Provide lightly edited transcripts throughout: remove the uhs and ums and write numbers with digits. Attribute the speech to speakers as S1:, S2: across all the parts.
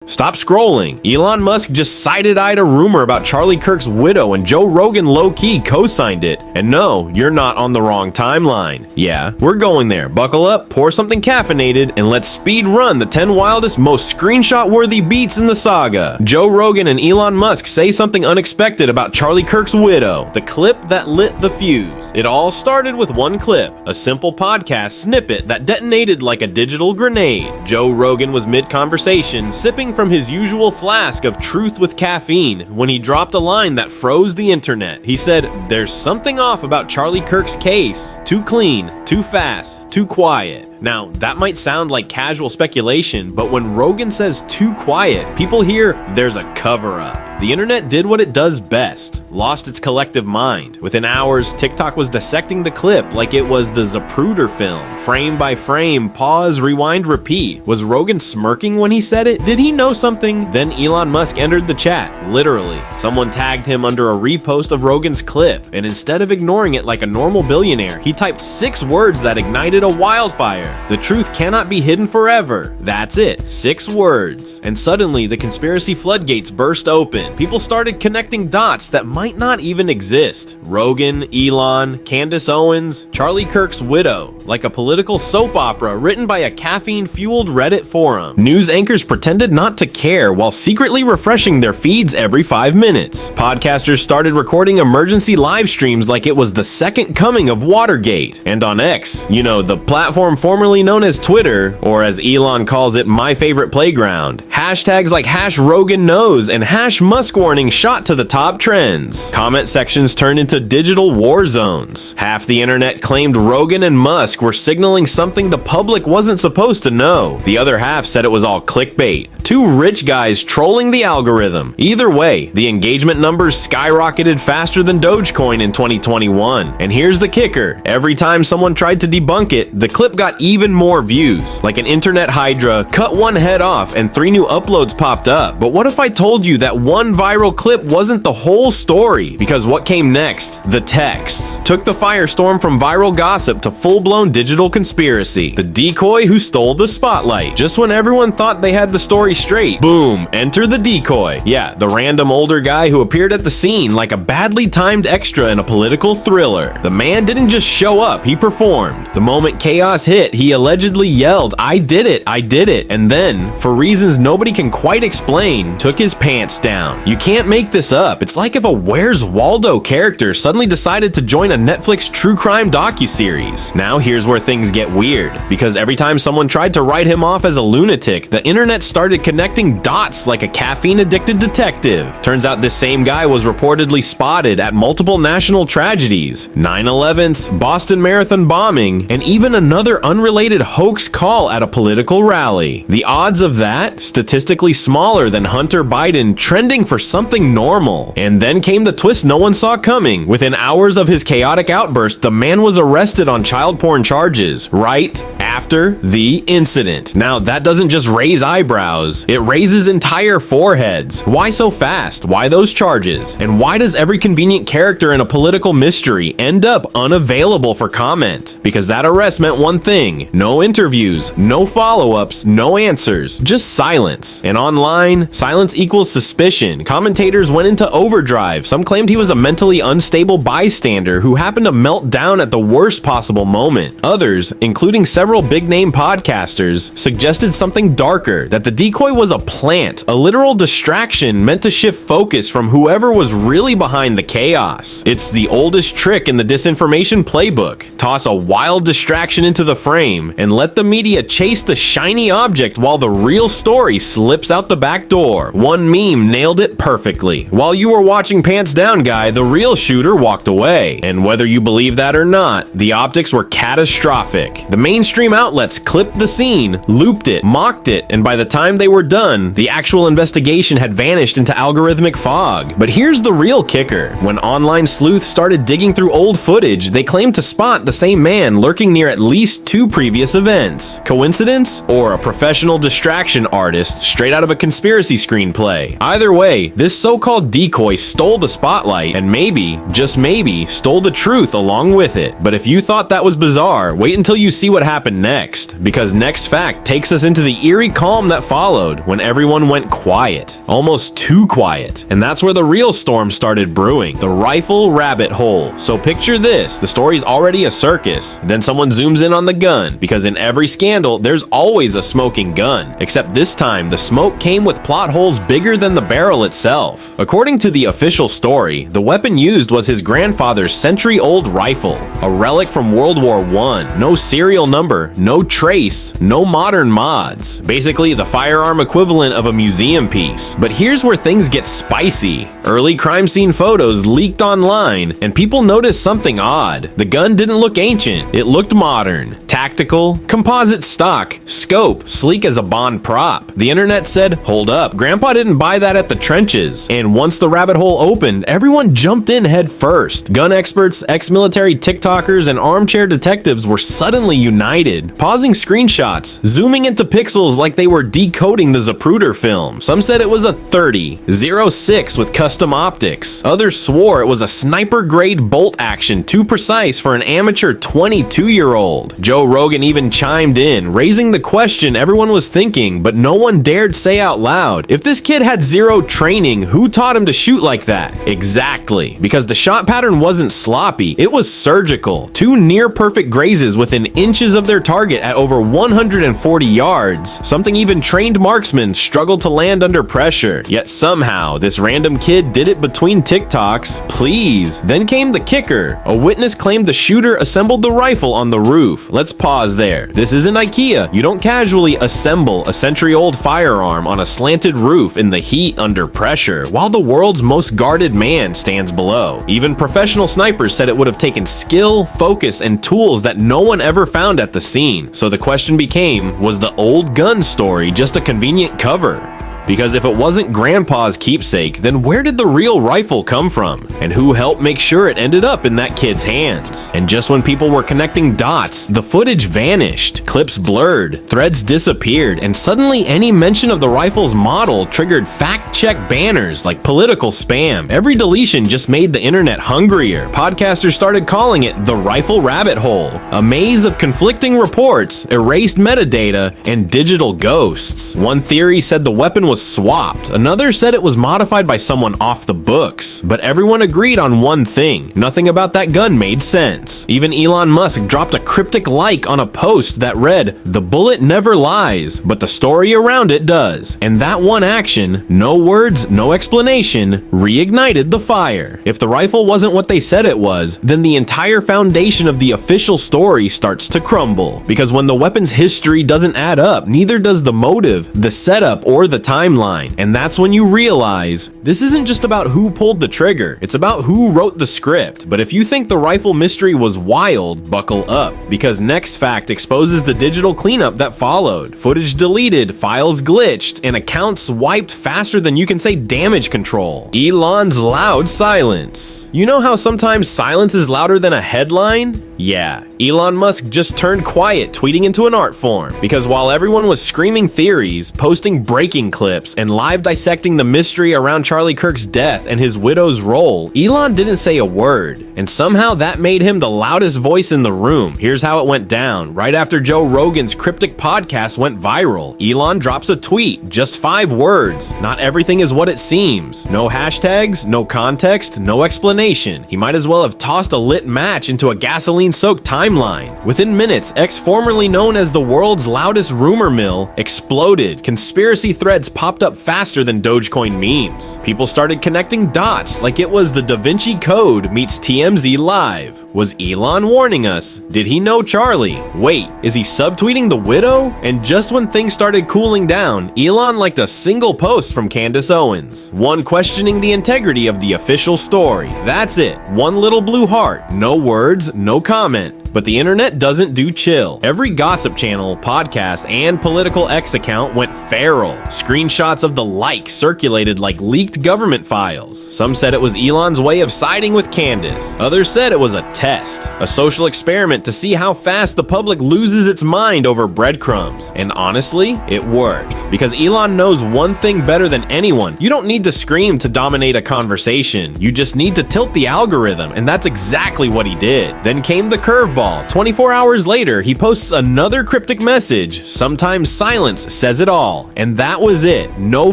S1: Stop scrolling. Elon Musk just side-eyed a rumor about Charlie Kirk's widow and Joe Rogan low-key co-signed it. And no, you're not on the wrong timeline. Yeah, we're going there. Buckle up, pour something caffeinated, and let's speed run the 10 wildest, most screenshot-worthy beats in the saga. Joe Rogan and Elon Musk say something unexpected about Charlie Kirk's widow. The clip that lit the fuse. It all started with one clip, a simple podcast snippet that detonated like a digital grenade. Joe Rogan was mid-conversation, sipping from his usual flask of truth with caffeine, when he dropped a line that froze the internet. He said, "There's something off about Charlie Kirk's case. Too clean, too fast, too quiet." Now, that might sound like casual speculation, but when Rogan says too quiet, people hear there's a cover-up. The internet did what it does best, lost its collective mind. Within hours, TikTok was dissecting the clip like it was the Zapruder film. Frame by frame, pause, rewind, repeat. Was Rogan smirking when he said it? Did he know something? Then Elon Musk entered the chat, literally. Someone tagged him under a repost of Rogan's clip, and instead of ignoring it like a normal billionaire, he typed 6 words that ignited a wildfire. The truth cannot be hidden forever. That's it, 6 words. And suddenly, the conspiracy floodgates burst open. People started connecting dots that might not even exist. Rogan, Elon, Candace Owens, Charlie Kirk's widow, like a political soap opera written by a caffeine-fueled Reddit forum. News anchors pretended not to care while secretly refreshing their feeds every 5 minutes. Podcasters started recording emergency live streams like it was the second coming of Watergate. And on X, you know, the platform formerly known as Twitter, or as Elon calls it, my favorite playground, hashtags like #RoganKnows and #Musk warning shot to the top trends. Comment sections turned into digital war zones. Half the internet claimed Rogan and Musk were signaling something the public wasn't supposed to know. The other half said it was all clickbait. 2 rich guys trolling the algorithm. Either way, the engagement numbers skyrocketed faster than Dogecoin in 2021. And here's the kicker. Every time someone tried to debunk it, the clip got even more views. Like an internet hydra, cut one head off and 3 new uploads popped up. But what if I told you that one viral clip wasn't the whole story? Because what came next? The texts took the firestorm from viral gossip to full-blown digital conspiracy. The decoy who stole the spotlight. Just when everyone thought they had the story straight, boom, enter the decoy. Yeah, the random older guy who appeared at the scene like a badly timed extra in a political thriller. The man didn't just show up, he performed. The moment chaos hit, he allegedly yelled, I did it," and then, for reasons nobody can quite explain, took his pants down. You can't make this up. It's like if a Where's Waldo character suddenly decided to join a Netflix true crime docuseries. Now here's where things get weird, because every time someone tried to write him off as a lunatic, the internet started connecting dots like a caffeine-addicted detective. Turns out this same guy was reportedly spotted at multiple national tragedies, 9/11s, Boston Marathon bombing, and even another unrelated hoax call at a political rally. The odds of that? Statistically smaller than Hunter Biden trending for something normal. And then came the twist no one saw coming. Within hours of his chaotic outburst, the man was arrested on child porn charges, right after the incident. Now, that doesn't just raise eyebrows, it raises entire foreheads. Why so fast? Why those charges? And why does every convenient character in a political mystery end up unavailable for comment? Because that arrest meant one thing: no interviews, no follow-ups, no answers, just silence. And online, silence equals suspicion. Commentators went into overdrive. Some claimed he was a mentally unstable bystander who happened to melt down at the worst possible moment. Others, including several big-name podcasters, suggested something darker, that the decoy was a plant, a literal distraction meant to shift focus from whoever was really behind the chaos. It's the oldest trick in the disinformation playbook. Toss a wild distraction into the frame and let the media chase the shiny object while the real story slips out the back door. One meme nailed it perfectly. While you were watching Pants Down Guy, the real shooter walked away. And whether you believe that or not, the optics were catastrophic. The mainstream outlets clipped the scene, looped it, mocked it, and by the time they were done, the actual investigation had vanished into algorithmic fog. But here's the real kicker. When online sleuths started digging through old footage, they claimed to spot the same man lurking near at least 2 previous events. Coincidence? Or a professional distraction artist straight out of a conspiracy screenplay? Either way, this so-called decoy stole the spotlight and maybe, just maybe, stole the truth along with it. But if you thought that was bizarre, wait until you see what happened next, because next fact takes us into the eerie calm that followed. followed when everyone went quiet, almost too quiet. And that's where the real storm started brewing, the rifle rabbit hole. So picture this, the story's already a circus. Then someone zooms in on the gun, because in every scandal, there's always a smoking gun. Except this time, the smoke came with plot holes bigger than the barrel itself. According to the official story, the weapon used was his grandfather's century-old rifle, a relic from World War I. No serial number, no trace, no modern mods. Basically, the firearm equivalent of a museum piece. But here's where things get spicy. Early crime scene photos leaked online, and people noticed something odd. The gun didn't look ancient, it looked modern. Tactical, composite stock, scope, sleek as a Bond prop. The internet said, hold up, Grandpa didn't buy that at the trenches. And once the rabbit hole opened, everyone jumped in head first. Gun experts, ex-military TikTokers, and armchair detectives were suddenly united, pausing screenshots, zooming into pixels like they were decoding the Zapruder film. Some said it was a 30-06 with custom optics. Others swore it was a sniper-grade bolt action too precise for an amateur 22-year-old. Joe Rogan even chimed in, raising the question everyone was thinking, but no one dared say out loud. If this kid had zero training, who taught him to shoot like that? Exactly, because the shot pattern wasn't sloppy, it was surgical. Two near-perfect grazes within inches of their target at over 140 yards, something even trained marksmen struggled to land under pressure. Yet somehow, this random kid did it between TikToks. Please. Then came the kicker. A witness claimed the shooter assembled the rifle on the roof. Let's pause there. This isn't IKEA. You don't casually assemble a century-old firearm on a slanted roof in the heat under pressure, while the world's most guarded man stands below. Even professional snipers said it would have taken skill, focus, and tools that no one ever found at the scene. So the question became, was the old gun story just a convenient cover? Because if it wasn't Grandpa's keepsake, then where did the real rifle come from? And who helped make sure it ended up in that kid's hands? And just when people were connecting dots, the footage vanished, clips blurred, threads disappeared, and suddenly any mention of the rifle's model triggered fact-check banners like political spam. Every deletion just made the internet hungrier. Podcasters started calling it the rifle rabbit hole, a maze of conflicting reports, erased metadata, and digital ghosts. One theory said the weapon was swapped. Another said it was modified by someone off the books. But everyone agreed on one thing. Nothing about that gun made sense. Even Elon Musk dropped a cryptic like on a post that read, "The bullet never lies, but the story around it does." And that one action, no words, no explanation, reignited the fire. If the rifle wasn't what they said it was, then the entire foundation of the official story starts to crumble. Because when the weapon's history doesn't add up, neither does the motive, the setup, or the timeline. And that's when you realize this isn't just about who pulled the trigger, it's about who wrote the script. But if you think the rifle mystery was wild, buckle up, because next fact exposes the digital cleanup that followed. Footage deleted, files glitched, and accounts wiped faster than you can say damage control. Elon's loud silence. You know how sometimes silence is louder than a headline? Yeah, Elon Musk just turned quiet, tweeting into an art form. Because while everyone was screaming theories, posting breaking clips, and live dissecting the mystery around Charlie Kirk's death and his widow's role, Elon didn't say a word. And somehow that made him the loudest voice in the room. Here's how it went down. Right after Joe Rogan's cryptic podcast went viral, Elon drops a tweet, just 5 words. Not everything is what it seems. No hashtags, no context, no explanation. He might as well have tossed a lit match into a gasoline-soaked timeline. Within minutes, X, formerly known as the world's loudest rumor mill, exploded. Conspiracy threads popped up faster than Dogecoin memes. People started connecting dots like it was the Da Vinci Code meets TMZ Live. Was Elon warning us? Did he know Charlie? Wait, is he subtweeting the widow? And just when things started cooling down, Elon liked a single post from Candace Owens, one questioning the integrity of the official story. That's it. One little blue heart. No words, no comment. But the internet doesn't do chill. Every gossip channel, podcast, and political X account went feral. Screenshots of the like circulated like leaked government files. Some said it was Elon's way of siding with Candace. Others said it was a test, a social experiment to see how fast the public loses its mind over breadcrumbs. And honestly, it worked. Because Elon knows one thing better than anyone. You don't need to scream to dominate a conversation. You just need to tilt the algorithm, and that's exactly what he did. Then came the curveball. all. 24 hours later, he posts another cryptic message. Sometimes silence says it all. And that was it. No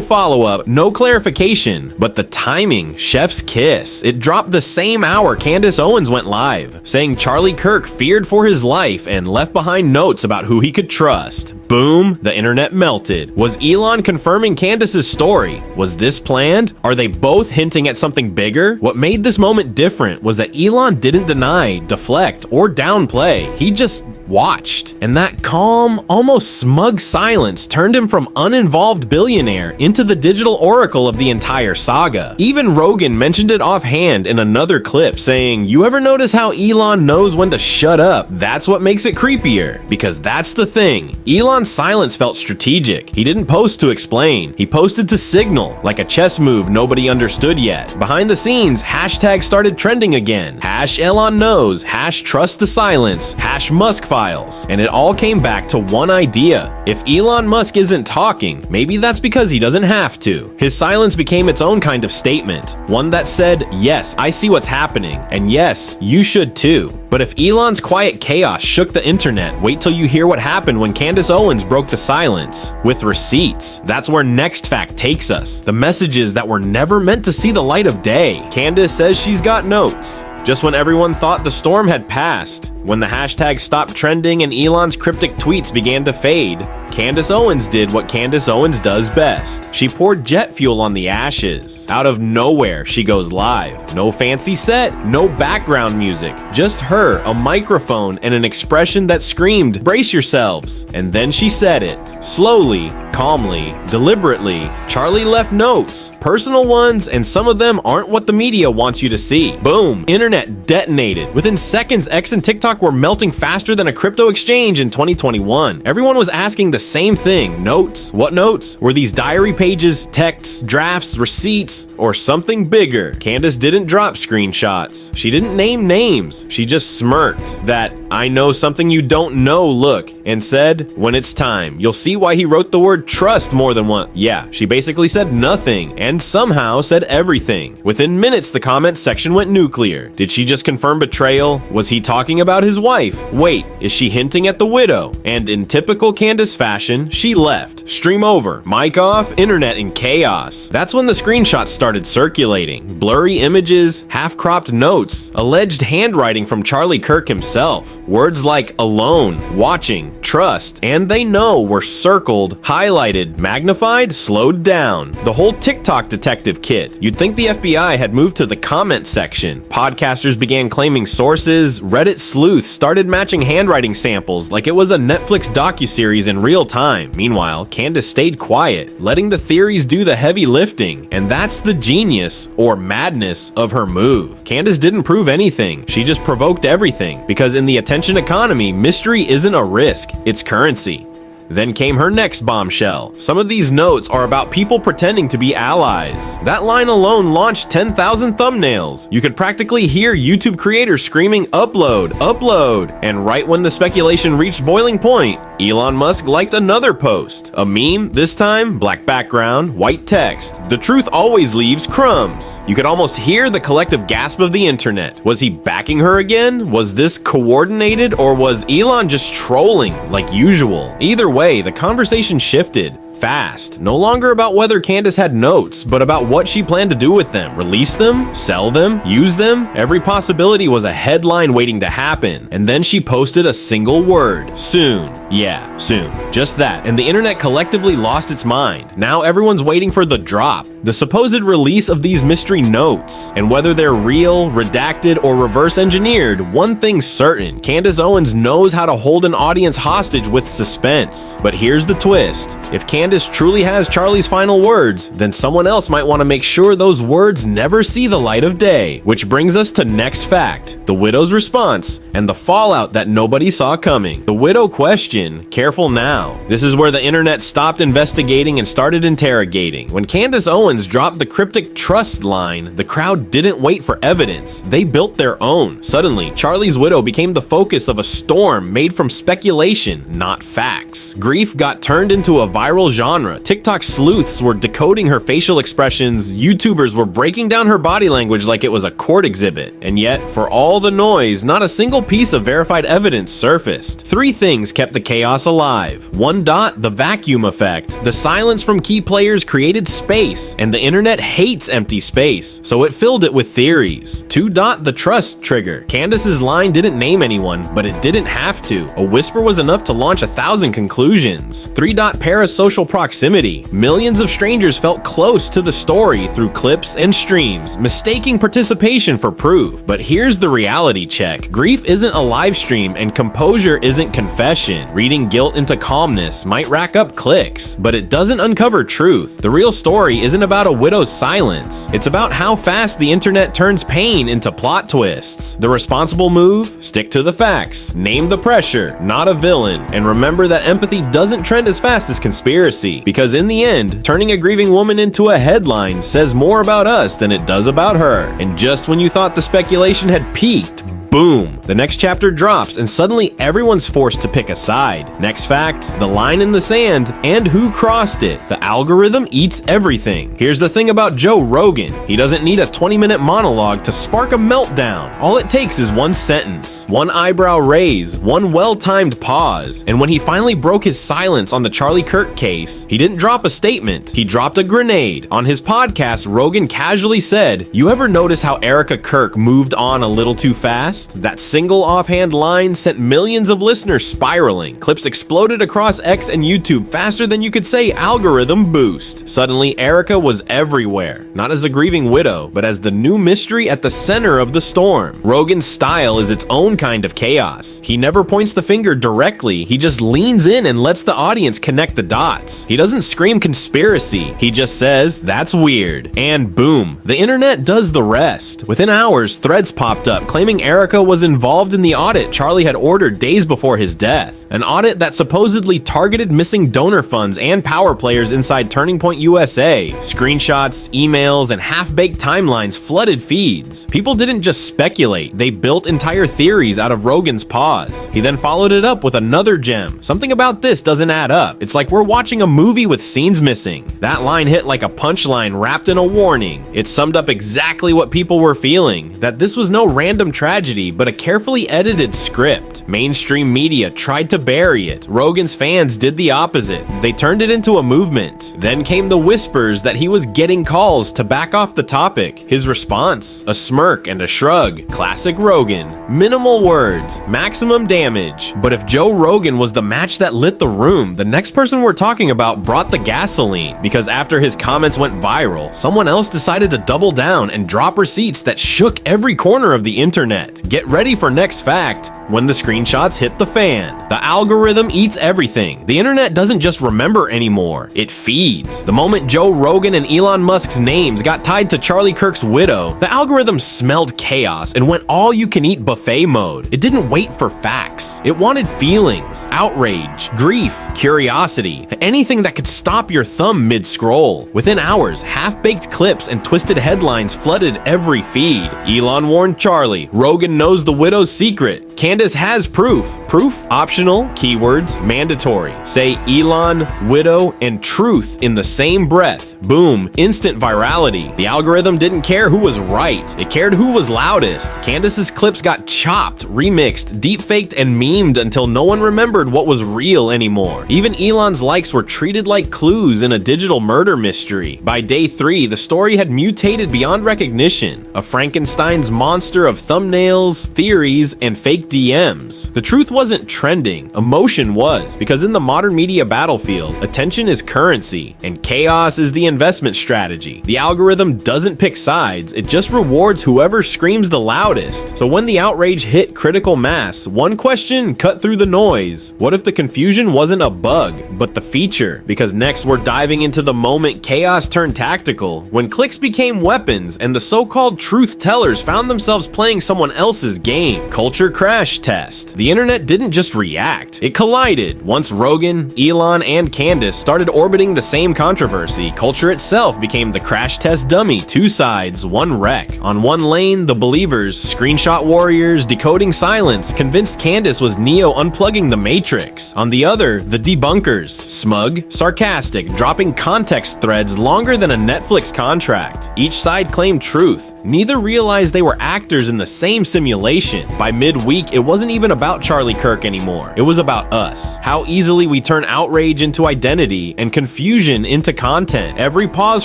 S1: follow-up, no clarification. But the timing, chef's kiss. It dropped the same hour Candace Owens went live, saying Charlie Kirk feared for his life and left behind notes about who he could trust. Boom, the internet melted. Was Elon confirming Candace's story? Was this planned? Are they both hinting at something bigger? What made this moment different was that Elon didn't deny, deflect, or downplay. He just watched. And that calm, almost smug silence turned him from uninvolved billionaire into the digital oracle of the entire saga. Even Rogan mentioned it offhand in another clip, saying, "You ever notice how Elon knows when to shut up? That's what makes it creepier." Because that's the thing. Elon's silence felt strategic. He didn't post to explain. He posted to signal, like a chess move nobody understood yet. Behind the scenes, hashtags started trending again. #Elon knows, #trust the silence, #Musk files. And it all came back to one idea. If Elon Musk isn't talking, maybe that's because he doesn't have to. His silence became its own kind of statement. One that said, yes, I see what's happening, and yes, you should too. But if Elon's quiet chaos shook the internet, wait till you hear what happened when Candace Owens broke the silence. With receipts. That's where next fact takes us. The messages that were never meant to see the light of day. Candace says she's got notes. Just when everyone thought the storm had passed, when the hashtag stopped trending and Elon's cryptic tweets began to fade, Candace Owens did what Candace Owens does best. She poured jet fuel on the ashes. Out of nowhere, she goes live. No fancy set, no background music, just her, a microphone, and an expression that screamed, "Brace yourselves." And then she said it. Slowly, calmly, deliberately, Charlie left notes, personal ones, and some of them aren't what the media wants you to see. Boom, internet detonated. Within seconds, X and TikTok were melting faster than a crypto exchange in 2021. Everyone was asking the same thing. Notes? What notes? Were these diary pages, texts, drafts, receipts, or something bigger? Candace didn't drop screenshots. She didn't name names. She just smirked that "I know something you don't know" look and said, "When it's time, you'll see why he wrote the word trust more than once." Yeah, she basically said nothing and somehow said everything. Within minutes, the comment section went nuclear. Did she just confirm betrayal? Was he talking about his wife? Wait, is she hinting at the widow? And in typical Candace fashion, she left. Stream over, mic off, internet in chaos. That's when the screenshots started circulating. Blurry images, half-cropped notes, alleged handwriting from Charlie Kirk himself. Words like alone, watching, trust, and they know were circled, highlighted, magnified, slowed down. The whole TikTok detective kit. You'd think the FBI had moved to the comment section. Podcasters began claiming sources, Reddit sleuths started matching handwriting samples like it was a Netflix docuseries in real time. Meanwhile, Candace stayed quiet, letting the theories do the heavy lifting. And that's the genius, or madness, of her move. Candace didn't prove anything, she just provoked everything. Because in the attention economy, mystery isn't a risk, it's currency. Then came her next bombshell. Some of these notes are about people pretending to be allies. That line alone launched 10,000 thumbnails. You could practically hear YouTube creators screaming, "Upload, upload." And right when the speculation reached boiling point, Elon Musk liked another post. A meme, this time, black background, white text. The truth always leaves crumbs. You could almost hear the collective gasp of the internet. Was he backing her again? Was this coordinated, or was Elon just trolling like usual? Either way, the conversation shifted fast. No longer about whether Candace had notes, but about what she planned to do with them. Release them? Sell them? Use them? Every possibility was a headline waiting to happen. And then she posted a single word. Soon. Yeah, soon. Just that. And the internet collectively lost its mind. Now everyone's waiting for the drop. The supposed release of these mystery notes. And whether they're real, redacted, or reverse engineered, one thing's certain. Candace Owens knows how to hold an audience hostage with suspense. But here's the twist. If Candace truly has Charlie's final words, then someone else might want to make sure those words never see the light of day. Which brings us to next fact, the widow's response, and the fallout that nobody saw coming. The widow question, careful now. This is where the internet stopped investigating and started interrogating. When Candace Owens Owens dropped the cryptic "trust" line, the crowd didn't wait for evidence. They built their own. Suddenly, Charlie's widow became the focus of a storm made from speculation, not facts. Grief got turned into a viral genre. TikTok sleuths were decoding her facial expressions, YouTubers were breaking down her body language like it was a court exhibit. And yet, for all the noise, not a single piece of verified evidence surfaced. Three things kept the chaos alive. 1. The vacuum effect. The silence from key players created space, and the internet hates empty space, so it filled it with theories. 2. The trust trigger. Candace's line didn't name anyone, but it didn't have to. A whisper was enough to launch 1,000 conclusions. 3. Parasocial proximity. Millions of strangers felt close to the story through clips and streams, mistaking participation for proof. But here's the reality check. Grief isn't a live stream, and composure isn't confession. Reading guilt into calmness might rack up clicks, but it doesn't uncover truth. The real story isn't about a widow's silence. It's about how fast the internet turns pain into plot twists. The responsible move? Stick to the facts. Name the pressure, not a villain. And remember that empathy doesn't trend as fast as conspiracy, because in the end, turning a grieving woman into a headline says more about us than it does about her. And just when you thought the speculation had peaked, boom, the next chapter drops and suddenly everyone's forced to pick a side. Next fact, the line in the sand, and who crossed it. The algorithm eats everything. Here's the thing about Joe Rogan. He doesn't need a 20-minute monologue to spark a meltdown. All it takes is one sentence, one eyebrow raise, one well-timed pause. And when he finally broke his silence on the Charlie Kirk case, he didn't drop a statement, he dropped a grenade. On his podcast, Rogan casually said, "You ever notice how Erica Kirk moved on a little too fast?" That single offhand line sent millions of listeners spiraling. Clips exploded across X and YouTube faster than you could say algorithm boost. Suddenly, Erica was everywhere, not as a grieving widow, but as the new mystery at the center of the storm. Rogan's style is its own kind of chaos. He never points the finger directly, he just leans in and lets the audience connect the dots. He doesn't scream conspiracy, he just says, "That's weird." And boom, the internet does the rest. Within hours, threads popped up claiming Erica was involved in the audit Charlie had ordered days before his death. An audit that supposedly targeted missing donor funds and power players inside Turning Point USA. Screenshots, emails, and half-baked timelines flooded feeds. People didn't just speculate, they built entire theories out of Rogan's pause. He then followed it up with another gem. "Something about this doesn't add up. It's like we're watching a movie with scenes missing." That line hit like a punchline wrapped in a warning. It summed up exactly what people were feeling, that this was no random tragedy, but a carefully edited script. Mainstream media tried to bury it. Rogan's fans did the opposite. They turned it into a movement. Then came the whispers that he was getting calls to back off the topic. His response? A smirk and a shrug. Classic Rogan. Minimal words, maximum damage. But if Joe Rogan was the match that lit the room, the next person we're talking about brought the gasoline. Because after his comments went viral, someone else decided to double down and drop receipts that shook every corner of the internet. Get ready for next fact when the screenshots hit the fan. The algorithm eats everything. The internet doesn't just remember anymore, it feeds. The moment Joe Rogan and Elon Musk's names got tied to Charlie Kirk's widow, the algorithm smelled chaos and went all-you-can-eat buffet mode. It didn't wait for facts. It wanted feelings, outrage, grief, curiosity, anything that could stop your thumb mid-scroll. Within hours, half-baked clips and twisted headlines flooded every feed. Elon warned Charlie. Rogan knows the widow's secret. Candace has proof. Proof optional, keywords mandatory. Say Elon, widow, and truth in the same breath. Boom, instant virality. The algorithm didn't care who was right. It cared who was loudest. Candace's clips got chopped, remixed, deepfaked, and memed until no one remembered what was real anymore. Even Elon's likes were treated like clues in a digital murder mystery. By day 3, the story had mutated beyond recognition. A Frankenstein's monster of thumbnails, theories, and fake DMs. The truth wasn't trending, emotion was, because in the modern media battlefield, attention is currency, and chaos is the investment strategy. The algorithm doesn't pick sides, it just rewards whoever screams the loudest. So when the outrage hit critical mass, one question cut through the noise. What if the confusion wasn't a bug, but the feature? Because next we're diving into the moment chaos turned tactical, when clicks became weapons and the so-called truth tellers found themselves playing someone else's game. Culture crashed. crash test. The internet didn't just react, it collided. Once Rogan, Elon, and Candace started orbiting the same controversy, culture itself became the crash test dummy. Two sides, one wreck. On one lane, the believers, screenshot warriors, decoding silence, convinced Candace was Neo unplugging the Matrix. On the other, the debunkers, smug, sarcastic, dropping context threads longer than a Netflix contract. Each side claimed truth. Neither realized they were actors in the same simulation. By midweek, it wasn't even about Charlie Kirk anymore. It was about us. How easily we turn outrage into identity and confusion into content. Every pause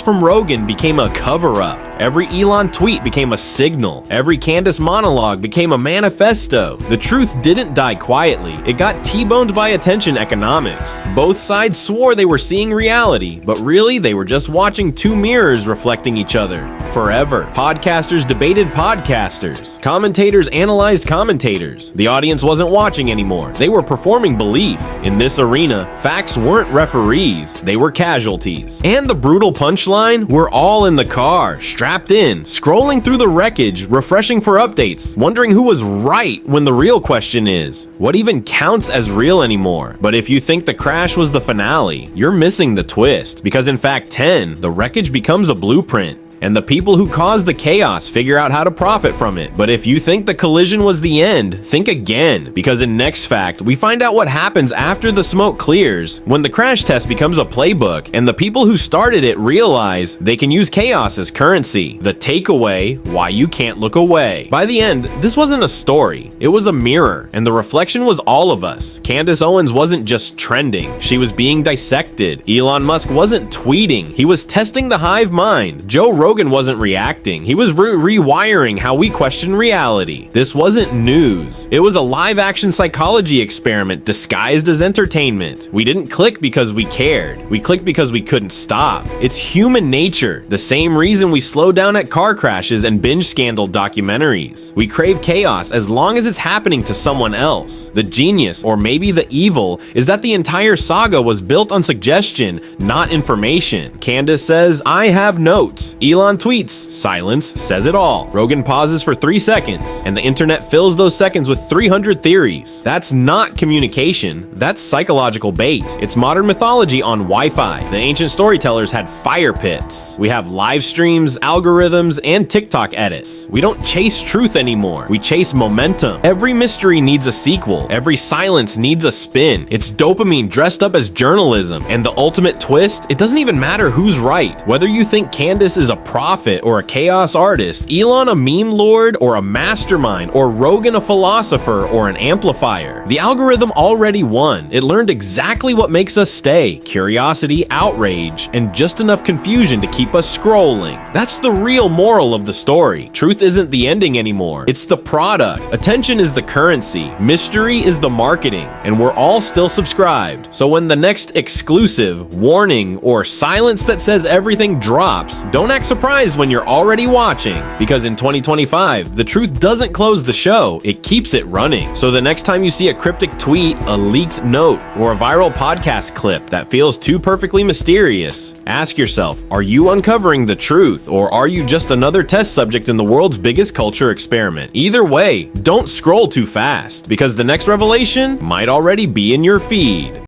S1: from Rogan became a cover-up. Every Elon tweet became a signal. Every Candace monologue became a manifesto. The truth didn't die quietly. It got T-boned by attention economics. Both sides swore they were seeing reality, but really they were just watching two mirrors reflecting each other. Forever. Podcasters debated podcasters. Commentators analyzed commentators. The audience wasn't watching anymore. They were performing belief. In this arena, facts weren't referees. They were casualties. And the brutal punchline? We're all in the car, strapped in, scrolling through the wreckage, refreshing for updates, wondering who was right when the real question is, what even counts as real anymore? But if you think the crash was the finale, you're missing the twist. Because in Fact 10, the wreckage becomes a blueprint, and the people who caused the chaos figure out how to profit from it. But if you think the collision was the end, think again, because in next fact, we find out what happens after the smoke clears, when the crash test becomes a playbook, and the people who started it realize they can use chaos as currency. The takeaway, why you can't look away. By the end, this wasn't a story, it was a mirror, and the reflection was all of us. Candace Owens wasn't just trending, she was being dissected. Elon Musk wasn't tweeting, he was testing the hive mind. Joe Rogan wasn't reacting, he was rewiring how we question reality. This wasn't news, it was a live-action psychology experiment disguised as entertainment. We didn't click because we cared, we clicked because we couldn't stop. It's human nature, the same reason we slow down at car crashes and binge scandal documentaries. We crave chaos as long as it's happening to someone else. The genius, or maybe the evil, is that the entire saga was built on suggestion, not information. Candace says, I have notes. Elon tweets, silence says it all. Rogan pauses for 3 seconds, and the internet fills those seconds with 300 theories. That's not communication, that's psychological bait. It's modern mythology on Wi-Fi. The ancient storytellers had fire pits. We have live streams, algorithms, and TikTok edits. We don't chase truth anymore, we chase momentum. Every mystery needs a sequel, every silence needs a spin. It's dopamine dressed up as journalism, and the ultimate twist, it doesn't even matter who's right. Whether you think Candace is a prophet or a chaos artist, Elon a meme lord or a mastermind, or Rogan a philosopher or an amplifier, the algorithm already won. It learned exactly what makes us stay: curiosity, outrage, and just enough confusion to keep us scrolling. That's the real moral of the story. Truth isn't the ending anymore, it's the product. Attention is the currency, mystery is the marketing, and we're all still subscribed. So when the next exclusive, warning, or silence that says everything drops, don't act surprised when you're already watching, because in 2025, the truth doesn't close the show, it keeps it running. So the next time you see a cryptic tweet, a leaked note, or a viral podcast clip that feels too perfectly mysterious, ask yourself, are you uncovering the truth, or are you just another test subject in the world's biggest culture experiment? Either way, don't scroll too fast, because the next revelation might already be in your feed.